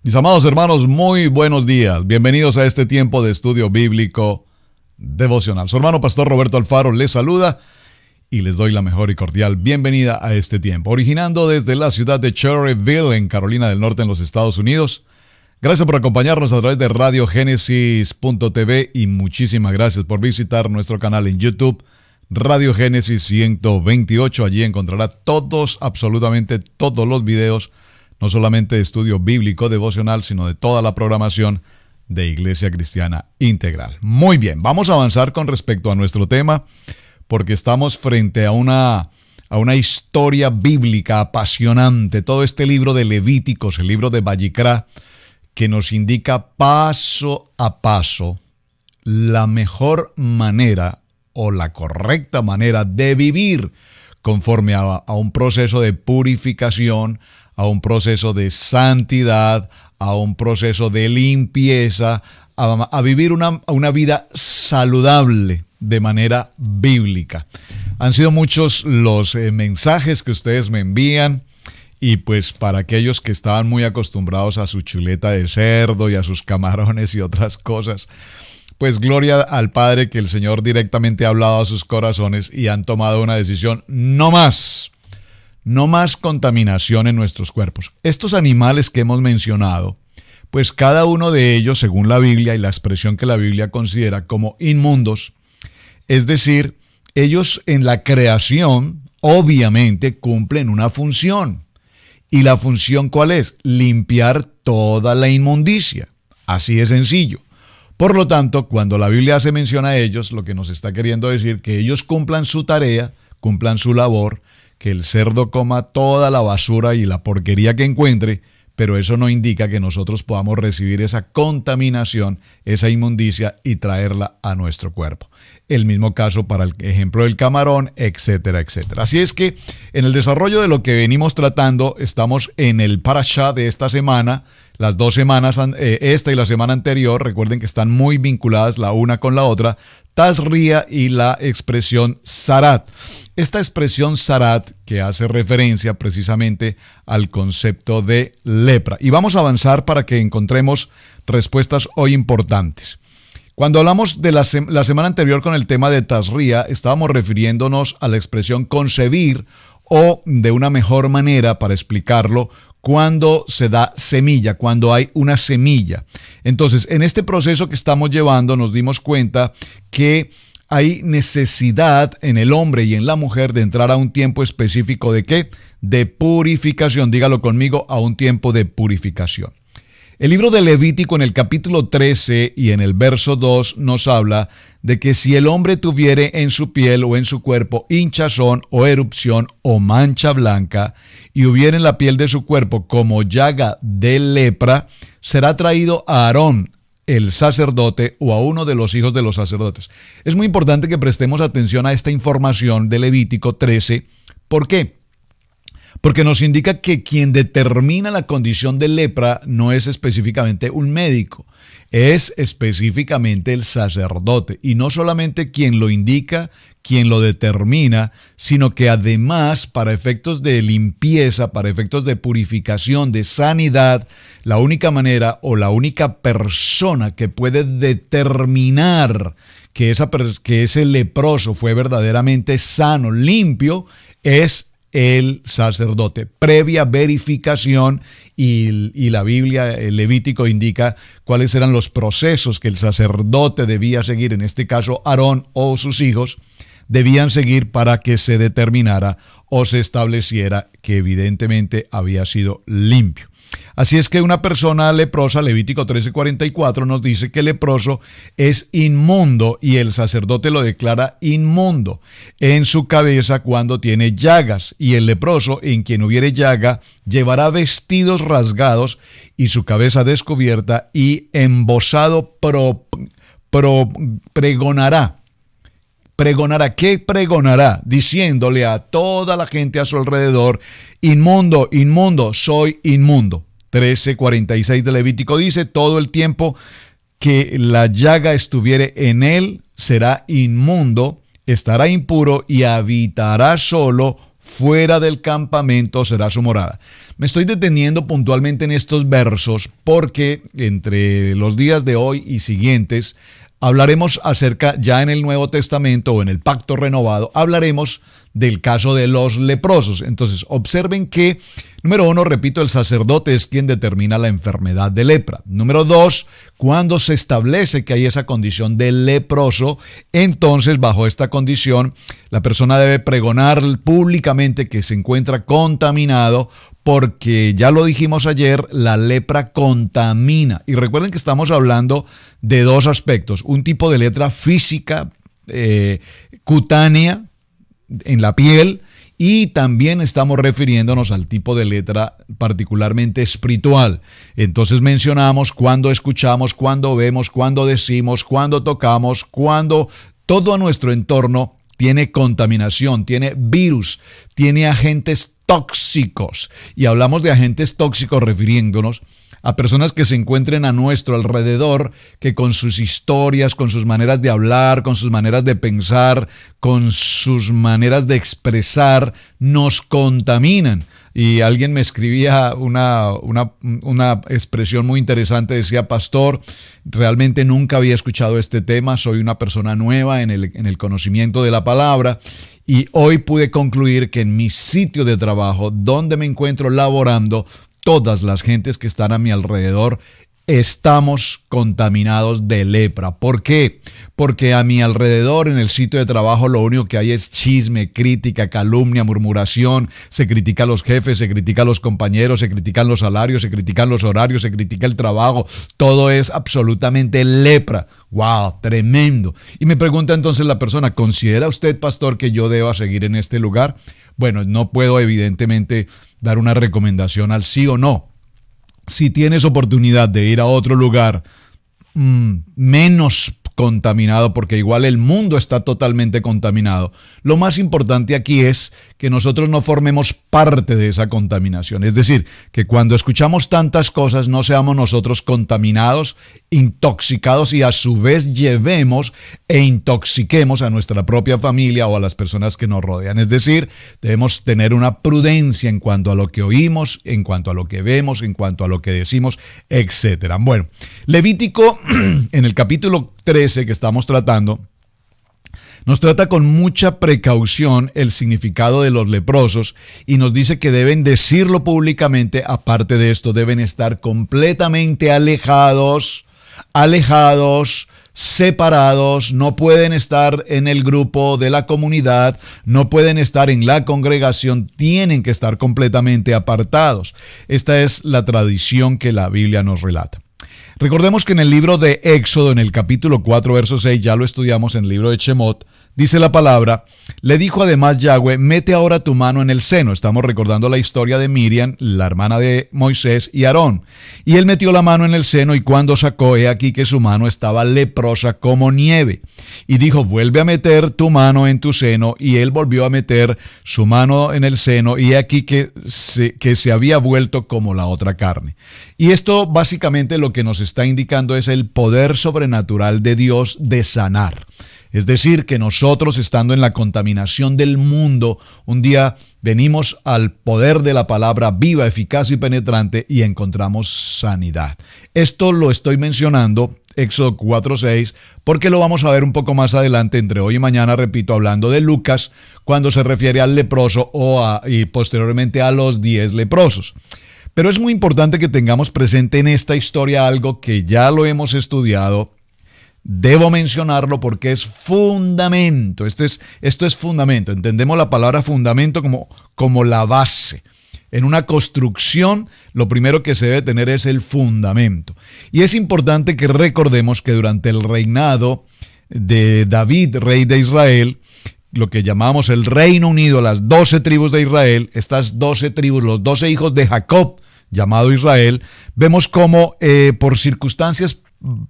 Mis amados hermanos, muy buenos días. Bienvenidos a este tiempo de estudio bíblico devocional. Su hermano pastor Roberto Alfaro les saluda y les doy la mejor y cordial bienvenida a este tiempo. Originando desde la ciudad de Cherryville, en Carolina del Norte, en los Estados Unidos. Gracias por acompañarnos a través de RadioGénesis.tv y muchísimas gracias por visitar nuestro canal en YouTube, Radio Génesis 128. Allí encontrará absolutamente todos los videos, no solamente de estudio bíblico devocional, sino de toda la programación de Iglesia Cristiana Integral. Muy bien, vamos a avanzar con respecto a nuestro tema, porque estamos frente a una historia bíblica apasionante. Todo este libro de Levíticos, el libro de Vayikra, que nos indica paso a paso la mejor manera o la correcta manera de vivir conforme a un proceso de purificación, a un proceso de santidad, a un proceso de limpieza, a vivir una vida saludable de manera bíblica. Han sido muchos los mensajes que ustedes me envían, y pues para aquellos que estaban muy acostumbrados a su chuleta de cerdo y a sus camarones y otras cosas, pues gloria al Padre que el Señor directamente ha hablado a sus corazones y han tomado una decisión: no más contaminación en nuestros cuerpos. Estos animales que hemos mencionado, pues cada uno de ellos, según la Biblia y la expresión que la Biblia considera como inmundos, es decir, ellos en la creación obviamente cumplen una función. ¿Y la función cuál es? Limpiar toda la inmundicia. Así de sencillo. Por lo tanto, cuando la Biblia hace mención a ellos, lo que nos está queriendo decir que ellos cumplan su tarea, cumplan su labor, que el cerdo coma toda la basura y la porquería que encuentre, pero eso no indica que nosotros podamos recibir esa contaminación, esa inmundicia y traerla a nuestro cuerpo. El mismo caso para el ejemplo del camarón, etcétera, etcétera. Así es que en el desarrollo de lo que venimos tratando, estamos en el parashá de esta semana, las 2 semanas, esta y la semana anterior. Recuerden que están muy vinculadas la una con la otra, Tazria y la expresión Zarat. Esta expresión Zarat que hace referencia precisamente al concepto de lepra. Y vamos a avanzar para que encontremos respuestas hoy importantes. Cuando hablamos de la semana anterior con el tema de Tazria, estábamos refiriéndonos a la expresión concebir, o de una mejor manera para explicarlo, cuando se da semilla, cuando hay una semilla. Entonces, en este proceso que estamos llevando, nos dimos cuenta que hay necesidad en el hombre y en la mujer de entrar a un tiempo específico ¿de qué? De purificación. Dígalo conmigo, a un tiempo de purificación. El libro de Levítico en el capítulo 13 y en el verso 2 nos habla de que si el hombre tuviere en su piel o en su cuerpo hinchazón o erupción o mancha blanca y hubiere en la piel de su cuerpo como llaga de lepra, será traído a Aarón, el sacerdote, o a uno de los hijos de los sacerdotes. Es muy importante que prestemos atención a esta información de Levítico 13. ¿Por qué? Porque nos indica que quien determina la condición de lepra no es específicamente un médico, es específicamente el sacerdote. Y no solamente quien lo indica, quien lo determina, sino que además, para efectos de limpieza, para efectos de purificación, de sanidad, la única manera o la única persona que puede determinar que ese leproso fue verdaderamente sano, limpio, es el sacerdote, previa verificación, y la Biblia, el Levítico, indica cuáles eran los procesos que el sacerdote debía seguir, en este caso Aarón o sus hijos debían seguir para que se determinara o se estableciera que evidentemente había sido limpio. Así es que una persona leprosa, Levítico 13:44, nos dice que el leproso es inmundo y el sacerdote lo declara inmundo en su cabeza cuando tiene llagas, y el leproso en quien hubiere llaga llevará vestidos rasgados y su cabeza descubierta, y embozado pregonará. Pregonará, ¿qué pregonará? Diciéndole a toda la gente a su alrededor: inmundo, inmundo, soy inmundo. 13:46 de Levítico dice: todo el tiempo que la llaga estuviere en él será inmundo, estará impuro y habitará solo fuera del campamento será su morada. Me estoy deteniendo puntualmente en estos versos porque entre los días de hoy y siguientes hablaremos acerca, ya en el Nuevo Testamento o en el Pacto Renovado, hablaremos del caso de los leprosos. Entonces, observen que, número 1, repito, el sacerdote es quien determina la enfermedad de lepra. Número 2, cuando se establece que hay esa condición de leproso, entonces, bajo esta condición, la persona debe pregonar públicamente que se encuentra contaminado, porque ya lo dijimos ayer, la lepra contamina. Y recuerden que estamos hablando de dos aspectos: un tipo de lepra física, cutánea, en la piel, y también estamos refiriéndonos al tipo de lepra particularmente espiritual. Entonces mencionamos cuando escuchamos, cuando vemos, cuando decimos, cuando tocamos, cuando todo a nuestro entorno tiene contaminación, tiene virus, tiene agentes tóxicos. Y hablamos de agentes tóxicos refiriéndonos a personas que se encuentren a nuestro alrededor, que con sus historias, con sus maneras de hablar, con sus maneras de pensar, con sus maneras de expresar, nos contaminan. Y alguien me escribía una expresión muy interesante, decía: pastor, realmente nunca había escuchado este tema, soy una persona nueva en el conocimiento de la palabra, y hoy pude concluir que en mi sitio de trabajo, donde me encuentro laborando, todas las gentes que están a mi alrededor estamos contaminados de lepra. ¿Por qué? Porque a mi alrededor, en el sitio de trabajo, lo único que hay es chisme, crítica, calumnia, murmuración. Se critica a los jefes, se critica a los compañeros, se critican los salarios, se critican los horarios, se critica el trabajo. Todo es absolutamente lepra. ¡Wow! Tremendo. Y me pregunta entonces la persona: ¿considera usted, pastor, que yo deba seguir en este lugar? Bueno, no puedo evidentemente dar una recomendación al sí o no. Si tienes oportunidad de ir a otro lugar menos contaminado, porque igual el mundo está totalmente contaminado, lo más importante aquí es que nosotros no formemos parte de esa contaminación. Es decir, que cuando escuchamos tantas cosas no seamos nosotros contaminados, intoxicados, y a su vez llevemos e intoxiquemos a nuestra propia familia o a las personas que nos rodean. Es decir, debemos tener una prudencia en cuanto a lo que oímos, en cuanto a lo que vemos, en cuanto a lo que decimos, etc. Bueno, Levítico en el capítulo 13 que estamos tratando, nos trata con mucha precaución el significado de los leprosos y nos dice que deben decirlo públicamente. Aparte de esto, deben estar completamente alejados, separados, no pueden estar en el grupo de la comunidad, no pueden estar en la congregación, tienen que estar completamente apartados. Esta es la tradición que la Biblia nos relata. Recordemos que en el libro de Éxodo, en el capítulo 4, verso 6, ya lo estudiamos en el libro de Shemot, dice la palabra: le dijo además Yahweh, mete ahora tu mano en el seno. Estamos recordando la historia de Miriam, la hermana de Moisés, y Aarón. Y él metió la mano en el seno, y cuando sacó, he aquí que su mano estaba leprosa como nieve. Y dijo: vuelve a meter tu mano en tu seno. Y él volvió a meter su mano en el seno, y he aquí que se había vuelto como la otra carne. Y esto básicamente lo que nos está indicando es el poder sobrenatural de Dios de sanar. Es decir, que nosotros, estando en la contaminación del mundo, un día venimos al poder de la palabra viva, eficaz y penetrante, y encontramos sanidad. Esto lo estoy mencionando, Éxodo 4:6, porque lo vamos a ver un poco más adelante, entre hoy y mañana, repito, hablando de Lucas, cuando se refiere al leproso y posteriormente a los 10 leprosos. Pero es muy importante que tengamos presente en esta historia algo que ya lo hemos estudiado. Debo mencionarlo porque es fundamento. Esto es fundamento. Entendemos la palabra fundamento como la base. En una construcción, lo primero que se debe tener es el fundamento. Y es importante que recordemos que durante el reinado de David, rey de Israel, lo que llamamos el Reino Unido, las 12 tribus de Israel, estas 12 tribus, los 12 hijos de Jacob, llamado Israel, vemos cómo por circunstancias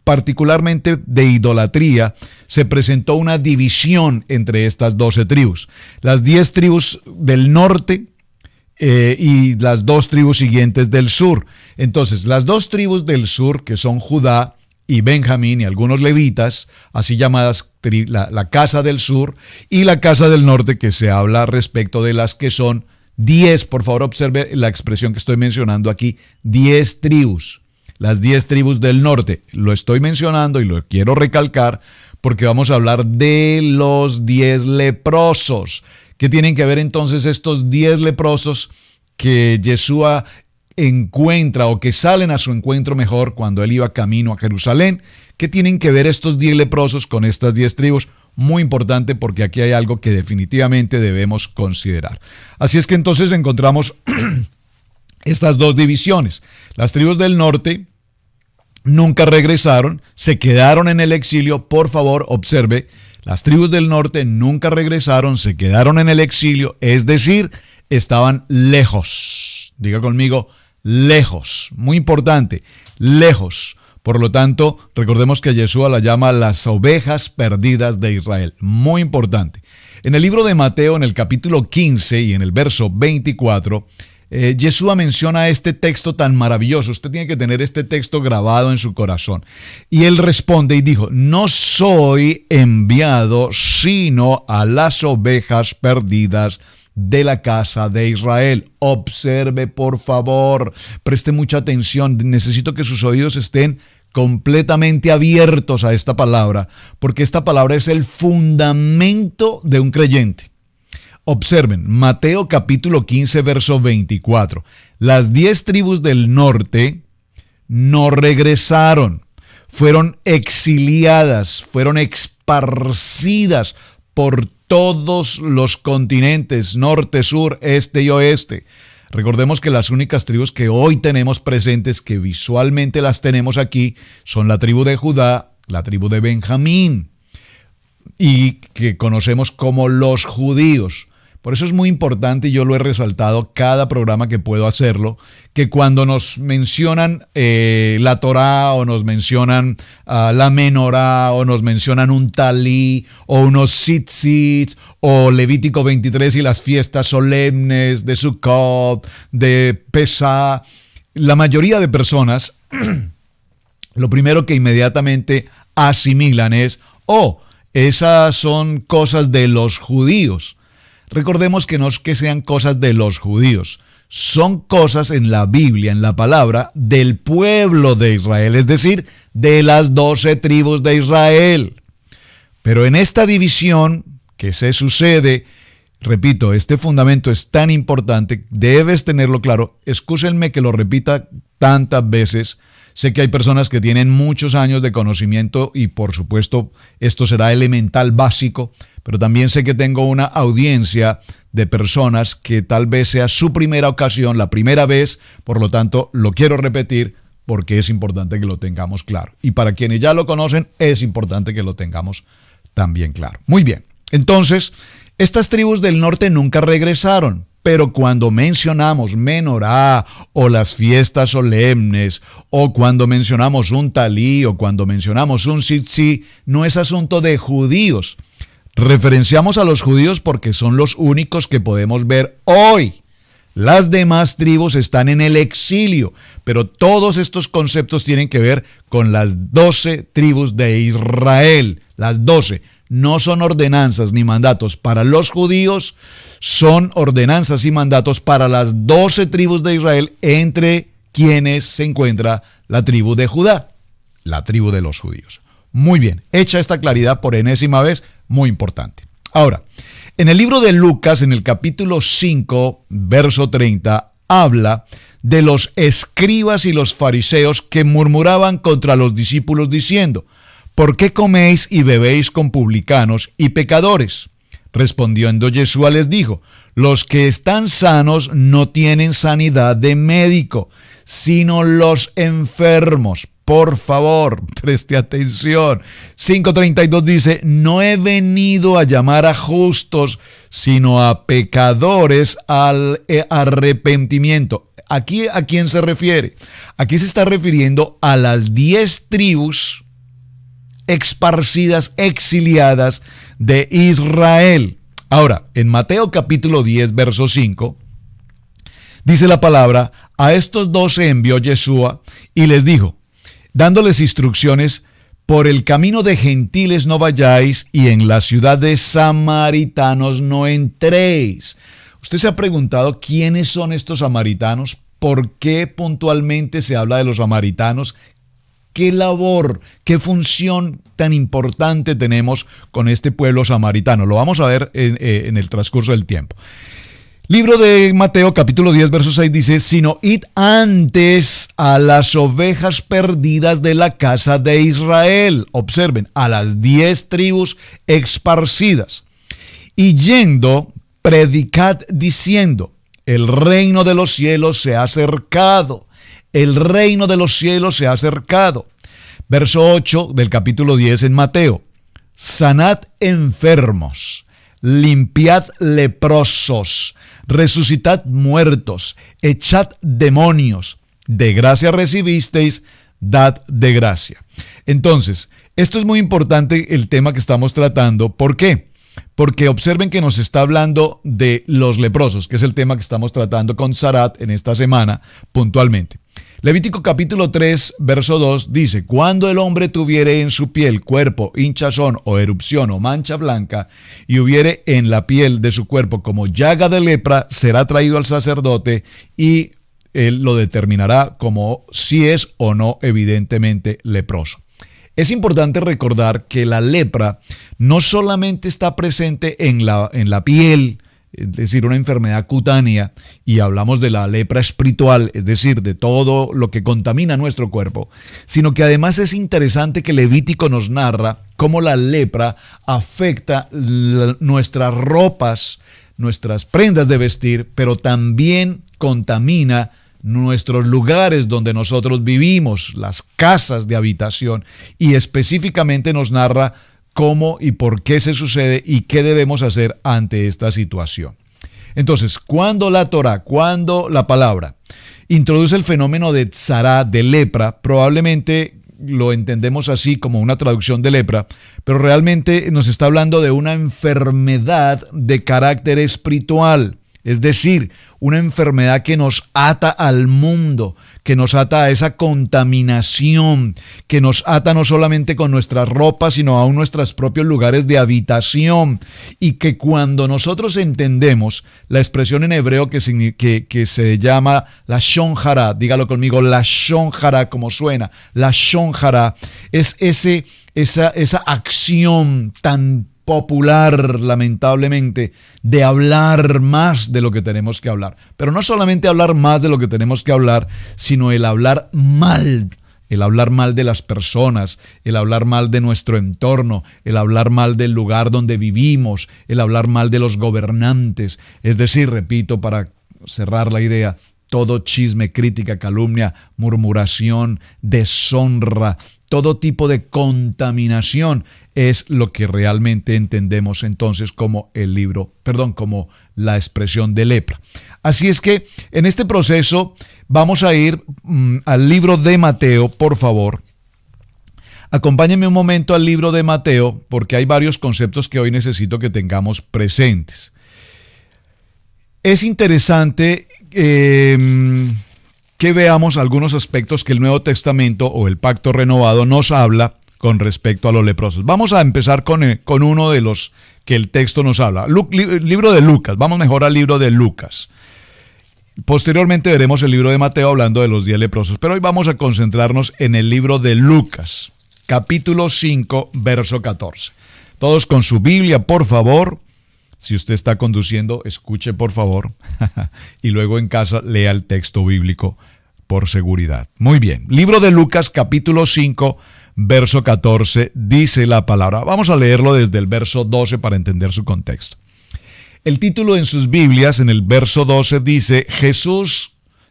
particularmente de idolatría, se presentó una división entre estas 12 tribus. Las 10 tribus del norte y las 2 tribus siguientes del sur. Entonces, las 2 tribus del sur, que son Judá y Benjamín y algunos levitas, así llamadas la casa del sur y la casa del norte, que se habla respecto de las que son 10. Por favor, observe la expresión que estoy mencionando aquí, 10 tribus. Las 10 tribus del norte. Lo estoy mencionando y lo quiero recalcar porque vamos a hablar de los 10 leprosos. ¿Qué tienen que ver entonces estos 10 leprosos que Yeshua encuentra o que salen a su encuentro mejor cuando él iba camino a Jerusalén? ¿Qué tienen que ver estos 10 leprosos con estas 10 tribus? Muy importante, porque aquí hay algo que definitivamente debemos considerar. Así es que entonces encontramos estas dos divisiones. Las tribus del norte nunca regresaron, se quedaron en el exilio. Por favor, observe, las tribus del norte nunca regresaron, se quedaron en el exilio, es decir, estaban lejos. Diga conmigo, lejos. Muy importante, lejos. Por lo tanto, recordemos que Yeshua la llama las ovejas perdidas de Israel. Muy importante. En el libro de Mateo, en el capítulo 15 y en el verso 24, Yeshua menciona este texto tan maravilloso. Usted tiene que tener este texto grabado en su corazón. Y él responde y dijo: no soy enviado sino a las ovejas perdidas de la casa de Israel. Observe, por favor, preste mucha atención. Necesito que sus oídos estén completamente abiertos a esta palabra, porque esta palabra es el fundamento de un creyente. Observen, Mateo capítulo 15, verso 24. Las 10 tribus del norte no regresaron, fueron exiliadas, fueron esparcidas por todos los continentes, norte, sur, este y oeste. Recordemos que las únicas tribus que hoy tenemos presentes, que visualmente las tenemos aquí, son la tribu de Judá, la tribu de Benjamín, y que conocemos como los judíos. Por eso es muy importante, y yo lo he resaltado cada programa que puedo hacerlo, que cuando nos mencionan la Torá, o nos mencionan la Menorá, o nos mencionan un Talí, o unos Tzitzit, o Levítico 23 y las fiestas solemnes de Sukkot, de Pesá, la mayoría de personas lo primero que inmediatamente asimilan es: esas son cosas de los judíos. Recordemos que no es que sean cosas de los judíos, son cosas en la Biblia, en la palabra, del pueblo de Israel, es decir, de las 12 tribus de Israel. Pero en esta división que se sucede, repito, este fundamento es tan importante, debes tenerlo claro. Excúsenme que lo repita tantas veces. Sé que hay personas que tienen muchos años de conocimiento y por supuesto esto será elemental, básico, pero también sé que tengo una audiencia de personas que tal vez sea su primera ocasión, la primera vez, por lo tanto lo quiero repetir porque es importante que lo tengamos claro. Y para quienes ya lo conocen, es importante que lo tengamos también claro. Muy bien, entonces, estas tribus del norte nunca regresaron. Pero cuando mencionamos Menorá o las fiestas solemnes, o cuando mencionamos un Talí, o cuando mencionamos un Tzitzit, no es asunto de judíos. Referenciamos a los judíos porque son los únicos que podemos ver hoy. Las demás tribus están en el exilio, pero todos estos conceptos tienen que ver con las 12 tribus de Israel. Las 12. No son ordenanzas ni mandatos para los judíos, son ordenanzas y mandatos para las 12 tribus de Israel, entre quienes se encuentra la tribu de Judá, la tribu de los judíos. Muy bien, hecha esta claridad por enésima vez, muy importante. Ahora, en el libro de Lucas, en el capítulo 5, verso 30, habla de los escribas y los fariseos que murmuraban contra los discípulos diciendo: ¿por qué coméis y bebéis con publicanos y pecadores? Respondiendo Yeshua les dijo: los que están sanos no tienen sanidad de médico, sino los enfermos. Por favor, preste atención. 5:32 dice: no he venido a llamar a justos, sino a pecadores al arrepentimiento. Aquí, ¿a quién se refiere? Aquí se está refiriendo a las 10 tribus esparcidas, exiliadas de Israel. Ahora, en Mateo capítulo 10, verso 5, dice la palabra: a estos 12 envió Yeshua y les dijo: dándoles instrucciones: por el camino de gentiles no vayáis y en la ciudad de samaritanos no entréis. ¿Usted se ha preguntado quiénes son estos samaritanos? ¿Por qué puntualmente se habla de los samaritanos? ¿Qué labor, qué función tan importante tenemos con este pueblo samaritano? Lo vamos a ver en el transcurso del tiempo. Libro de Mateo, capítulo 10, verso 6 dice: sino id antes a las ovejas perdidas de la casa de Israel. Observen, a las 10 tribus esparcidas. Y yendo, predicad diciendo: el reino de los cielos se ha acercado. El reino de los cielos se ha acercado. Verso 8 del capítulo 10 en Mateo: sanad enfermos, limpiad leprosos, resucitad muertos, echad demonios. De gracia recibisteis, dad de gracia. Entonces, esto es muy importante, el tema que estamos tratando. ¿Por qué? Porque observen que nos está hablando de los leprosos, que es el tema que estamos tratando con Sarat en esta semana puntualmente. Levítico capítulo 3, verso 2 dice: cuando el hombre tuviere en su piel, cuerpo, hinchazón o erupción o mancha blanca, y hubiere en la piel de su cuerpo como llaga de lepra, será traído al sacerdote y él lo determinará como si es o no evidentemente leproso. Es importante recordar que la lepra no solamente está presente en la piel, es decir, una enfermedad cutánea, y hablamos de la lepra espiritual, es decir, de todo lo que contamina nuestro cuerpo, sino que además es interesante que Levítico nos narra cómo la lepra afecta nuestras ropas, nuestras prendas de vestir, pero también contamina nuestros lugares donde nosotros vivimos, las casas de habitación, y específicamente nos narra cómo y por qué se sucede y qué debemos hacer ante esta situación. Entonces, cuando la Torá, cuando la palabra introduce el fenómeno de tzara, de lepra, probablemente lo entendemos así como una traducción de lepra, pero realmente nos está hablando de una enfermedad de carácter espiritual. Es decir, una enfermedad que nos ata al mundo, que nos ata a esa contaminación, que nos ata no solamente con nuestras ropas, sino aún nuestros propios lugares de habitación. Y que cuando nosotros entendemos la expresión en hebreo que se llama lashon hara, dígalo conmigo, lashon hara, como suena, lashon hara, es esa acción tan popular, lamentablemente, de hablar más de lo que tenemos que hablar. Pero no solamente hablar más de lo que tenemos que hablar, sino el hablar mal de las personas, el hablar mal de nuestro entorno, el hablar mal del lugar donde vivimos, el hablar mal de los gobernantes. Es decir, repito, para cerrar la idea, todo chisme, crítica, calumnia, murmuración, deshonra, todo tipo de contaminación es lo que realmente entendemos entonces como como la expresión de lepra. Así es que en este proceso vamos a ir al libro de Mateo, por favor. Acompáñenme un momento al libro de Mateo, porque hay varios conceptos que hoy necesito que tengamos presentes. Es interesante que veamos algunos aspectos que el Nuevo Testamento o el Pacto Renovado nos habla con respecto a los leprosos. Vamos a empezar con uno de los que el texto nos habla. Libro de Lucas, vamos mejor al libro de Lucas. Posteriormente veremos el libro de Mateo hablando de los 10 leprosos, pero hoy vamos a concentrarnos en el libro de Lucas, capítulo 5, verso 14. Todos con su Biblia, por favor. Si usted está conduciendo, escuche por favor y luego en casa lea el texto bíblico por seguridad. Muy bien, libro de Lucas capítulo 5, verso 14, dice la palabra. Vamos a leerlo desde el verso 12 para entender su contexto. El título en sus Biblias, en el verso 12, dice: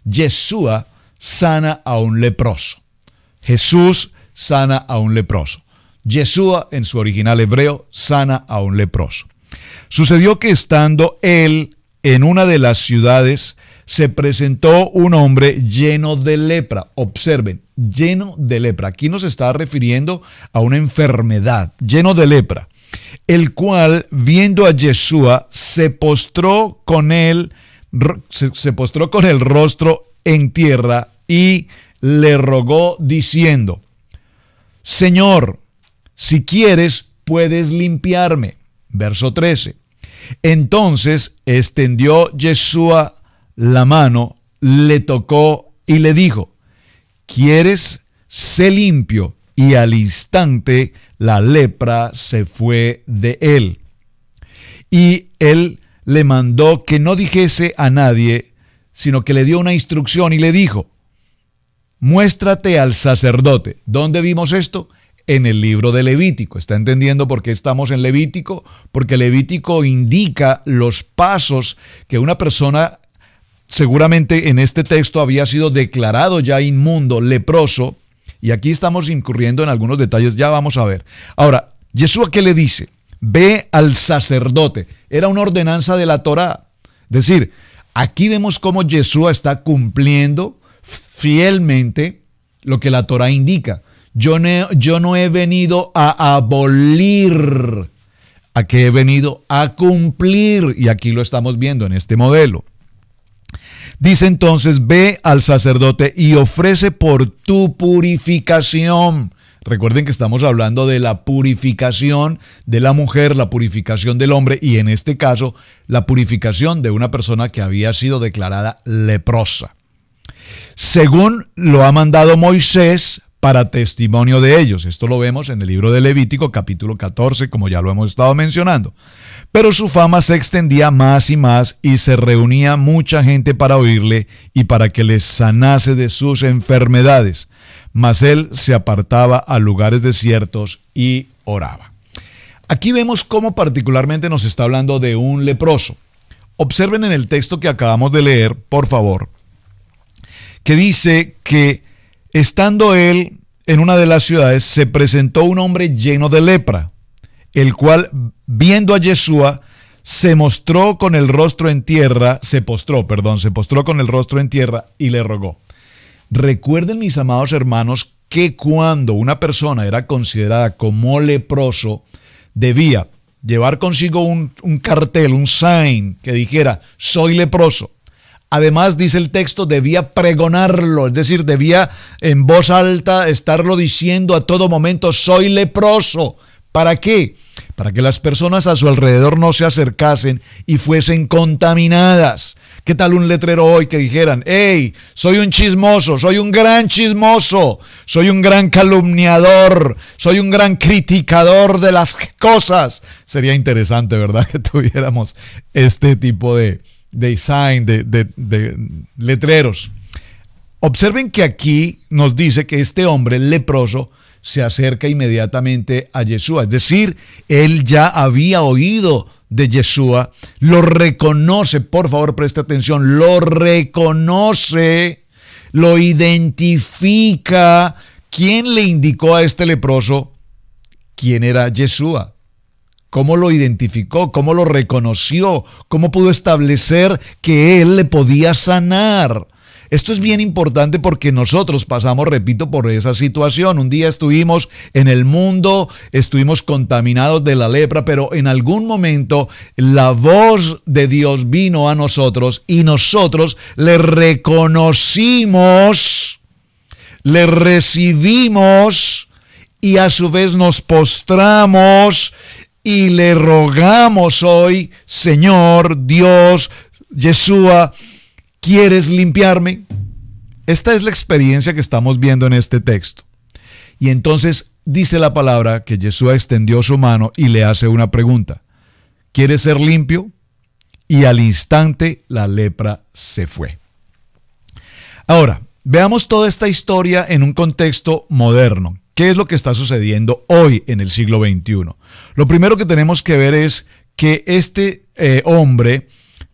Yeshua sana a un leproso. Jesús sana a un leproso. Yeshua, en su original hebreo, sana a un leproso. Sucedió que estando él en una de las ciudades, se presentó un hombre lleno de lepra. Observen, lleno de lepra. Aquí nos está refiriendo a una enfermedad, lleno de lepra, el cual, viendo a Yeshua, se postró con el rostro en tierra y le rogó diciendo. Señor, si quieres, puedes limpiarme. Verso 13. Entonces extendió Yeshua la mano, le tocó y le dijo, ¿quieres? Sé limpio. Y al instante la lepra se fue de él. Y él le mandó que no dijese a nadie, sino que le dio una instrucción y le dijo, muéstrate al sacerdote. ¿Dónde vimos esto? En el libro de Levítico. ¿Está entendiendo por qué estamos en Levítico? Porque Levítico indica los pasos que una persona, seguramente en este texto había sido declarado ya inmundo, leproso, y aquí estamos incurriendo en algunos detalles, ya vamos a ver. Ahora, Yeshua, ¿qué le dice? Ve al sacerdote. Era una ordenanza de la Torá. Es decir, aquí vemos cómo Yeshua está cumpliendo fielmente lo que la Torá indica. Yo no he venido a abolir, ¿a qué he venido? A cumplir. Y aquí lo estamos viendo en este modelo. Dice entonces, ve al sacerdote y ofrece por tu purificación. Recuerden que estamos hablando de la purificación de la mujer, la purificación del hombre y en este caso la purificación de una persona que había sido declarada leprosa. Según lo ha mandado Moisés para testimonio de ellos. Esto lo vemos en el libro de Levítico, capítulo 14, como ya lo hemos estado mencionando. Pero su fama se extendía más y más y se reunía mucha gente para oírle y para que les sanase de sus enfermedades. Mas él se apartaba a lugares desiertos y oraba. Aquí vemos cómo particularmente nos está hablando de un leproso. Observen en el texto que acabamos de leer, por favor, que dice que estando él en una de las ciudades, se presentó un hombre lleno de lepra, el cual, viendo a Yeshua, se postró con el rostro en tierra y le rogó. Recuerden, mis amados hermanos, que cuando una persona era considerada como leproso, debía llevar consigo un cartel, un sign que dijera, soy leproso. Además, dice el texto, debía pregonarlo, es decir, debía en voz alta estarlo diciendo a todo momento, soy leproso. ¿Para qué? Para que las personas a su alrededor no se acercasen y fuesen contaminadas. ¿Qué tal un letrero hoy que dijeran, hey, soy un chismoso, soy un gran chismoso, soy un gran calumniador, soy un gran criticador de las cosas? Sería interesante, ¿verdad?, que tuviéramos este tipo de sign, de letreros. Observen que aquí nos dice que este hombre leproso se acerca inmediatamente a Yeshua, es decir, él ya había oído de Yeshua, lo reconoce, por favor preste atención, lo reconoce, lo identifica. ¿Quién le indicó a este leproso quién era Yeshua? ¿Cómo lo identificó? ¿Cómo lo reconoció? ¿Cómo pudo establecer que él le podía sanar? Esto es bien importante porque nosotros pasamos, repito, por esa situación. Un día estuvimos en el mundo, estuvimos contaminados de la lepra, pero en algún momento la voz de Dios vino a nosotros y nosotros le reconocimos, le recibimos y a su vez nos postramos y le rogamos hoy, Señor, Dios, Yeshua, ¿quieres limpiarme? Esta es la experiencia que estamos viendo en este texto. Y entonces dice la palabra que Yeshua extendió su mano y le hace una pregunta. ¿Quieres ser limpio? Y al instante la lepra se fue. Ahora, veamos toda esta historia en un contexto moderno. ¿Qué es lo que está sucediendo hoy en el siglo XXI? Lo primero que tenemos que ver es que este hombre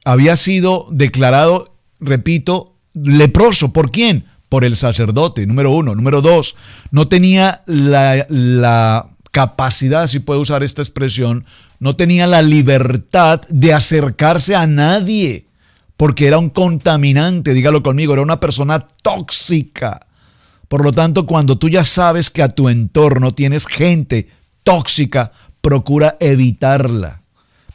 había sido declarado, repito, leproso. ¿Por quién? Por el sacerdote, número uno. Número dos, no tenía la capacidad, si puedo usar esta expresión, no tenía la libertad de acercarse a nadie, porque era un contaminante, dígalo conmigo, era una persona tóxica. Por lo tanto, cuando tú ya sabes que a tu entorno tienes gente tóxica, procura evitarla.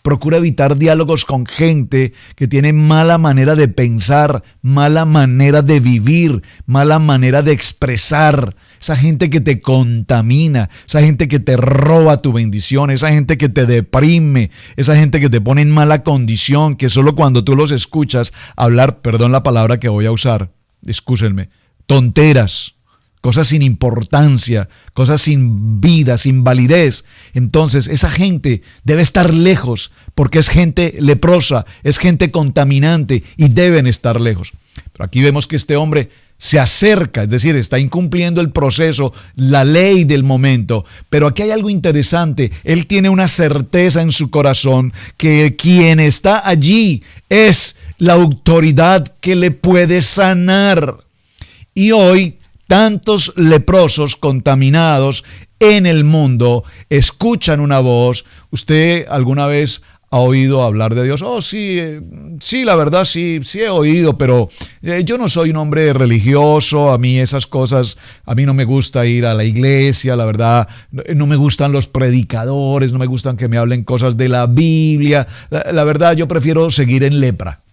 Procura evitar diálogos con gente que tiene mala manera de pensar, mala manera de vivir, mala manera de expresar. esa gente que te contamina, esa gente que te roba tu bendición, esa gente que te deprime, esa gente que te pone en mala condición, que solo cuando tú los escuchas hablar, perdón la palabra que voy a usar, excúsenme, tonteras, cosas sin importancia, cosas sin vida, sin validez. Entonces esa gente debe estar lejos porque es gente leprosa, es gente contaminante y deben estar lejos. Pero aquí vemos que este hombre se acerca, es decir, está incumpliendo el proceso, la ley del momento. Pero aquí hay algo interesante. Él tiene una certeza en su corazón que quien está allí es la autoridad que le puede sanar. Y hoy tantos leprosos contaminados en el mundo escuchan una voz. ¿Usted alguna vez ha oído hablar de Dios? Oh, sí, la verdad sí he oído, pero yo no soy un hombre religioso, a mí esas cosas, a mí no me gusta ir a la iglesia, la verdad, no me gustan los predicadores, no me gustan que me hablen cosas de la Biblia, la verdad yo prefiero seguir en lepra.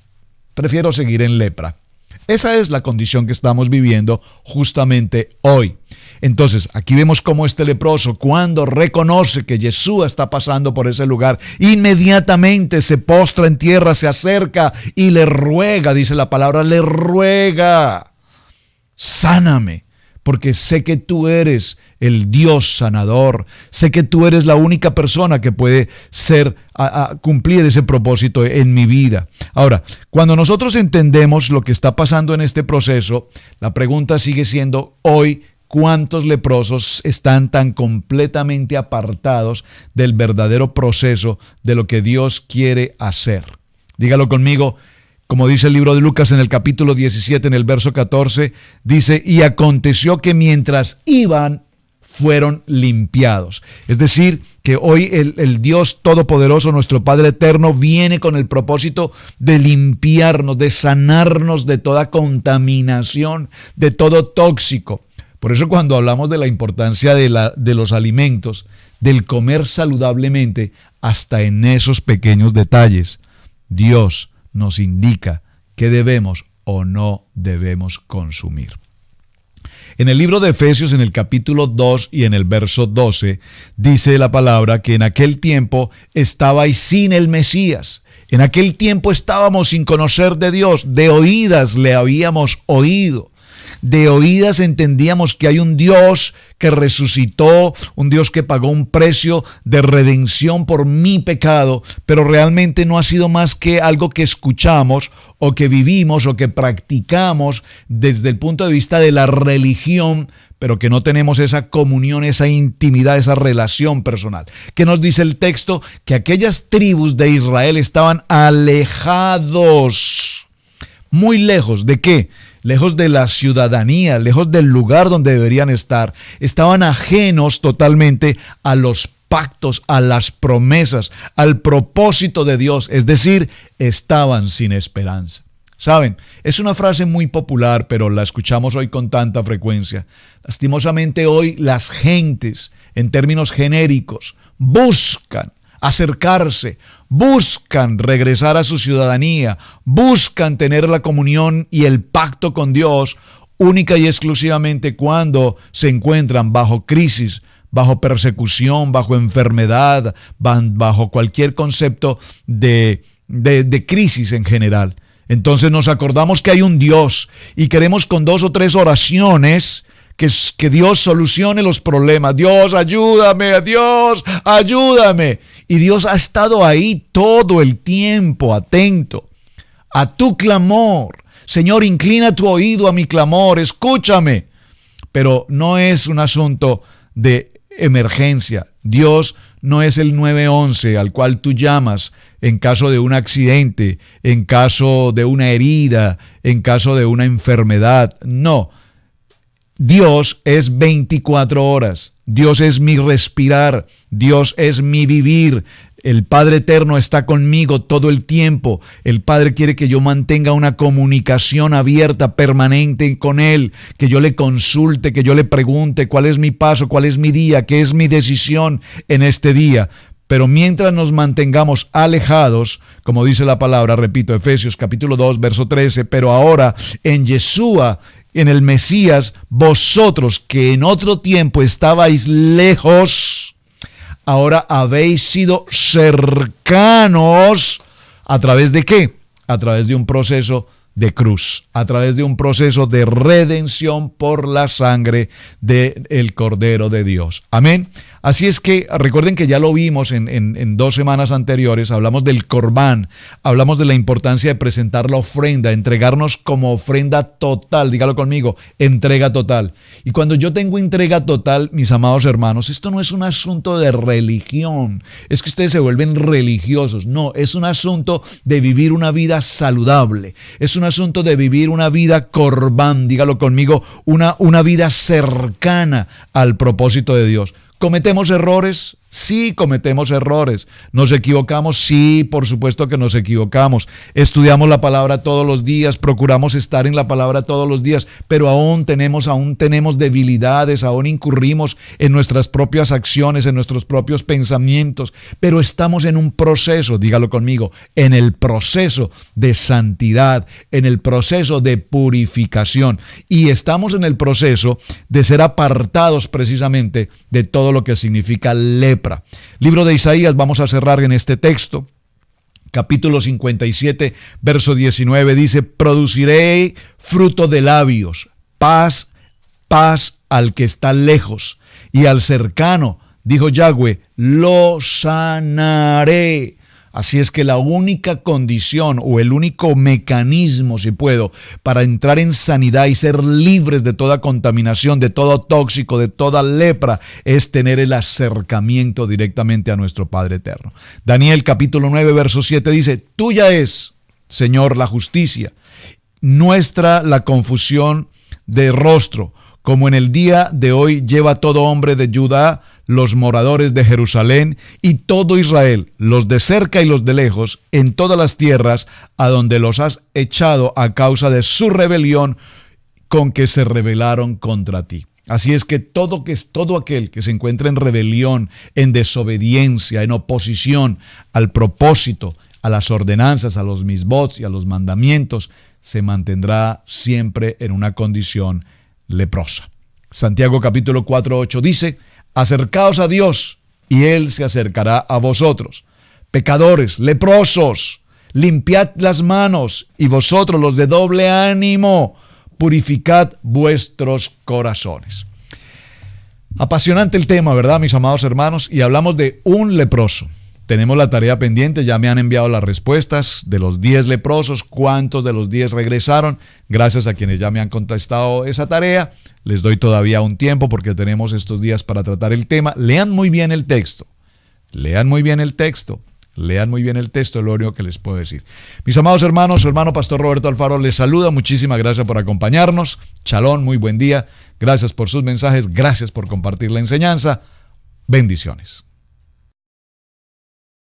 Esa es la condición que estamos viviendo justamente hoy. Entonces, aquí vemos cómo este leproso, cuando reconoce que Yeshua está pasando por ese lugar, inmediatamente se postra en tierra, se acerca y le ruega, dice la palabra, le ruega, sáname, porque sé que tú eres el Dios sanador, sé que tú eres la única persona que puede cumplir ese propósito en mi vida. Ahora, cuando nosotros entendemos lo que está pasando en este proceso, la pregunta sigue siendo hoy, ¿cuántos leprosos están tan completamente apartados del verdadero proceso de lo que Dios quiere hacer? Dígalo conmigo. Como dice el libro de Lucas en el capítulo 17, en el verso 14, dice, y aconteció que mientras iban, fueron limpiados. Es decir, que hoy el Dios Todopoderoso, nuestro Padre Eterno, viene con el propósito de limpiarnos, de sanarnos de toda contaminación, de todo tóxico. Por eso cuando hablamos de la importancia de los alimentos, del comer saludablemente, hasta en esos pequeños detalles, Dios nos indica qué debemos o no debemos consumir. En el libro de Efesios, en el capítulo 2 y en el verso 12, dice la palabra que en aquel tiempo estabais sin el Mesías. En aquel tiempo estábamos sin conocer de Dios, de oídas le habíamos oído. De oídas entendíamos que hay un Dios que resucitó, un Dios que pagó un precio de redención por mi pecado, pero realmente no ha sido más que algo que escuchamos o que vivimos o que practicamos desde el punto de vista de la religión, pero que no tenemos esa comunión, esa intimidad, esa relación personal. ¿Qué nos dice el texto? Que aquellas tribus de Israel estaban alejados, muy lejos. ¿De qué? Lejos de la ciudadanía, lejos del lugar donde deberían estar. Estaban ajenos totalmente a los pactos, a las promesas, al propósito de Dios. Es decir, estaban sin esperanza. ¿Saben? Es una frase muy popular, pero la escuchamos hoy con tanta frecuencia. Lastimosamente hoy las gentes, en términos genéricos, buscan acercarse, buscan regresar a su ciudadanía, buscan tener la comunión y el pacto con Dios única y exclusivamente cuando se encuentran bajo crisis, bajo persecución, bajo enfermedad, bajo cualquier concepto de crisis en general. Entonces nos acordamos que hay un Dios y queremos con 2 o 3 oraciones que Dios solucione los problemas. Dios, ayúdame, Dios, ayúdame. Y Dios ha estado ahí todo el tiempo, atento a tu clamor. Señor, inclina tu oído a mi clamor, escúchame. Pero no es un asunto de emergencia. Dios no es el 911 al cual tú llamas en caso de un accidente, en caso de una herida, en caso de una enfermedad. No. Dios es 24 horas. Dios es mi respirar. Dios es mi vivir. El Padre Eterno está conmigo todo el tiempo. El Padre quiere que yo mantenga una comunicación abierta, permanente con Él, que yo le consulte, que yo le pregunte cuál es mi paso, cuál es mi día, qué es mi decisión en este día. Pero mientras nos mantengamos alejados, como dice la palabra, repito, Efesios capítulo 2, verso 13, pero ahora en Yeshua, en el Mesías, vosotros que en otro tiempo estabais lejos, ahora habéis sido cercanos. ¿A través de qué? A través de un proceso de cruz, a través de un proceso de redención por la sangre del Cordero de Dios. Amén. Así es que recuerden que ya lo vimos en 2 semanas anteriores, hablamos del corbán, hablamos de la importancia de presentar la ofrenda, entregarnos como ofrenda total, dígalo conmigo, entrega total. Y cuando yo tengo entrega total, mis amados hermanos, esto no es un asunto de religión, es que ustedes se vuelven religiosos, no, es un asunto de vivir una vida saludable, es un asunto de vivir una vida corbán, dígalo conmigo, una vida cercana al propósito de Dios. ¿Cometemos errores? Sí, cometemos errores. ¿Nos equivocamos? Sí, por supuesto que nos equivocamos. Estudiamos la palabra todos los días, procuramos estar en la palabra todos los días, pero aún tenemos debilidades, aún incurrimos en nuestras propias acciones, en nuestros propios pensamientos, pero estamos en un proceso, dígalo conmigo, en el proceso de santidad, en el proceso de purificación, y estamos en el proceso de ser apartados precisamente de todo lo que significa lepra. Libro de Isaías, vamos a cerrar en este texto. Capítulo 57, verso 19 dice: produciré fruto de labios, paz, paz al que está lejos, y al cercano, dijo Yahweh, lo sanaré. Así es que la única condición o el único mecanismo, si puedo, para entrar en sanidad y ser libres de toda contaminación, de todo tóxico, de toda lepra, es tener el acercamiento directamente a nuestro Padre eterno. Daniel capítulo 9, verso 7 dice: tuya es, Señor, la justicia, nuestra la confusión de rostro, como en el día de hoy lleva todo hombre de Judá, los moradores de Jerusalén y todo Israel, los de cerca y los de lejos, en todas las tierras a donde los has echado a causa de su rebelión con que se rebelaron contra ti. Así es que todo aquel que se encuentra en rebelión, en desobediencia, en oposición al propósito, a las ordenanzas, a los misbots y a los mandamientos, se mantendrá siempre en una condición leprosa. Santiago capítulo 4:8 dice: acercaos a Dios y Él se acercará a vosotros. Pecadores, leprosos, limpiad las manos, y vosotros los de doble ánimo, purificad vuestros corazones. Apasionante el tema, ¿verdad, mis amados hermanos? Y hablamos de un leproso. Tenemos la tarea pendiente, ya me han enviado las respuestas de los 10 leprosos, cuántos de los 10 regresaron. Gracias a quienes ya me han contestado esa tarea. Les doy todavía un tiempo porque tenemos estos días para tratar el tema. Lean muy bien el texto, lean muy bien el texto, lean muy bien el texto, es lo único que les puedo decir. Mis amados hermanos, su hermano Pastor Roberto Alfaro les saluda. Muchísimas gracias por acompañarnos. Shalom, muy buen día. Gracias por sus mensajes, gracias por compartir la enseñanza. Bendiciones.